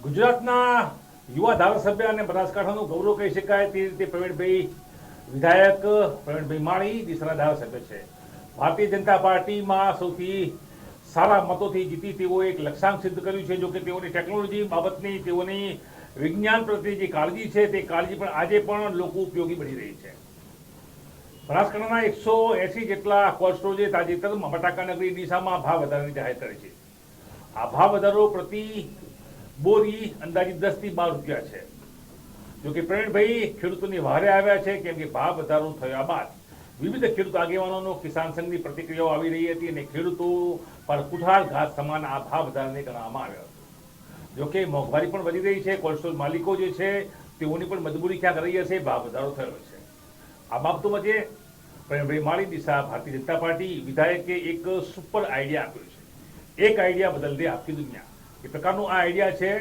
ગુજરાતના યુવા ધારાસભ્ય અને બનાસકાંઠાનું ગૌરવ કહી શકાય તે રીતે પ્રવીણભાઈ વિધાયક પ્રવીણભાઈ માળી ડીસાના ધારાસભ્ય છે. ભારતીય જનતા પાર્ટીમાં સૌથી સારા મતોથી જીતી તેઓ એક લક્ષ્યાંક સિદ્ધ કર્યું છે. જોકે તેઓની ટેકનોલોજી બાબતની તેઓની વિજ્ઞાન પ્રત્યે જે કાળજી છે તે કાળજી પણ આજે પણ લોકો ઉપયોગી બની રહી છે. બનાસકાંઠાના 180 જેટલા કોલ્ડ સ્ટોરેજે તાજેતરમાં બટાકાનગરી ડીસામાં ભાવ વધારાની જાહેર કરી છે. આ ભાવ વધારો પ્રતિ બોરી અંદાજિત 10 થી 12 રૂપિયા છે. જોકે પ્રવીણભાઈ ખેડૂતોની વહારે આવ્યા છે, કેમ કે ભાવ વધારો થયા બાદ વિવિધ ખેડૂત આગેવાનોનો કિસાન સંઘની પ્રતિક્રિયાઓ આવી રહી હતી અને ખેડૂતો પર કુઠાર ઘાત સમાન આ ભાવ વધારાને ગણવામાં આવ્યો હતો. જોકે મોંઘવારી પણ વધી રહી છે. કોલ્ડ સ્ટોરેજ માલિકો જે છે તેઓની પણ મજબૂરી ક્યાંક રહી હશે, ભાવ વધારો થયો છે. આ બાબતોમાં જે પ્રવીણભાઈ માળી ડીસા ભારતીય જનતા પાર્ટી વિધાયકે એક સુપર આઈડિયા આપ્યો છે. એક આઈડિયા બદલ દે આખી દુનિયા, એ પ્રકારનું આ આઈડિયા છે.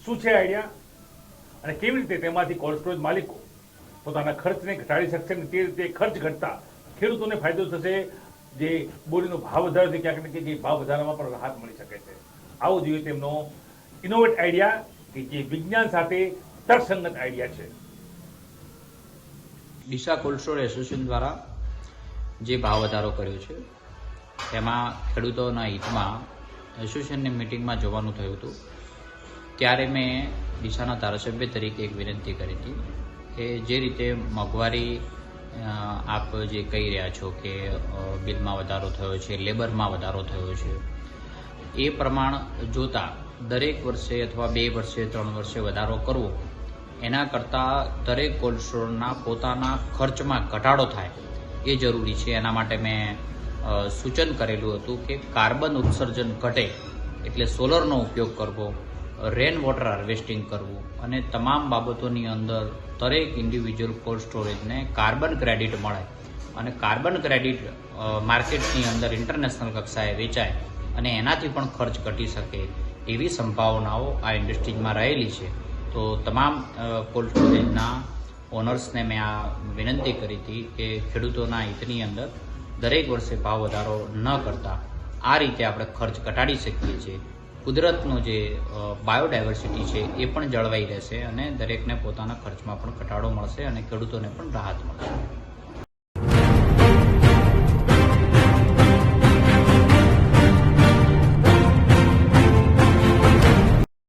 શું છે આઈડિયા અને કેવી રીતે તેમાંથી કોલ્ડ સ્ટોરેજ માલિકો પોતાના ખર્ચને ઘટાડી શકશે અને તે રીતે ખર્ચ ઘટતા ખેડૂતોને ફાયદો થશે. જે બોરીનો ભાવ વધારો છે ક્યાંક ને ક્યાંક ભાવ વધારામાં પણ રાહત મળી શકે છે. આવો જોઈએ તેમનો ઇનોવેટ આઈડિયા કે જે વિજ્ઞાન સાથે તર્કસંગત આઈડિયા છે. ડીસા કોલ્ડ સ્ટોરેજ એસોસિએશન દ્વારા જે ભાવ વધારો કર્યો છે તેમાં ખેડૂતોના હિતમાં એસોસિએશનની મિટિંગમાં જવાનું થયું હતું. ત્યારે મેં ડીસાના ધારાસભ્ય તરીકે એક વિનંતી કરી હતી કે જે રીતે મોંઘવારી આપ જે કહી રહ્યા છો કે બિલમાં વધારો થયો છે, લેબરમાં વધારો થયો છે, એ પ્રમાણ જોતા દરેક વર્ષે અથવા 2 વર્ષે 3 વર્ષે વધારો કરવો એના કરતાં દરેક કોલ્ડ સ્ટોરના પોતાના ખર્ચમાં ઘટાડો થાય એ જરૂરી છે. એના માટે મેં સૂચન કરેલું હતું કે કાર્બન ઉત્સર્જન ઘટે એટલે સોલરનો ઉપયોગ કરવો, રેન વોટર હાર્વેસ્ટિંગ કરવું અને તમામ બાબતોની અંદર દરેક ઇન્ડિવિજ્યુઅલ કોલ્ડ સ્ટોરેજને કાર્બન ક્રેડિટ મળે અને કાર્બન ક્રેડિટ માર્કેટની અંદર ઇન્ટરનેશનલ કક્ષાએ વેચાય અને એનાથી પણ ખર્ચ ઘટી શકે એવી સંભાવનાઓ આ ઇન્ડસ્ટ્રીઝમાં રહેલી છે. તો તમામ કોલ્ડ સ્ટોરેજના ઓનર્સને મેં આ વિનંતી કરી હતી કે ખેડૂતોના હિતની અંદર દરેક વર્ષે ભાવ વધારો ન કરતા આ રીતે આપણે ખર્ચ ઘટાડી શકીએ છીએ. કુદરતનો જે બાયોડાયવર્સિટી છે એ પણ જળવાઈ રહેશે અને દરેકને પોતાના ખર્ચમાં પણ ઘટાડો મળશે અને ખેડૂતોને પણ રાહત મળશે.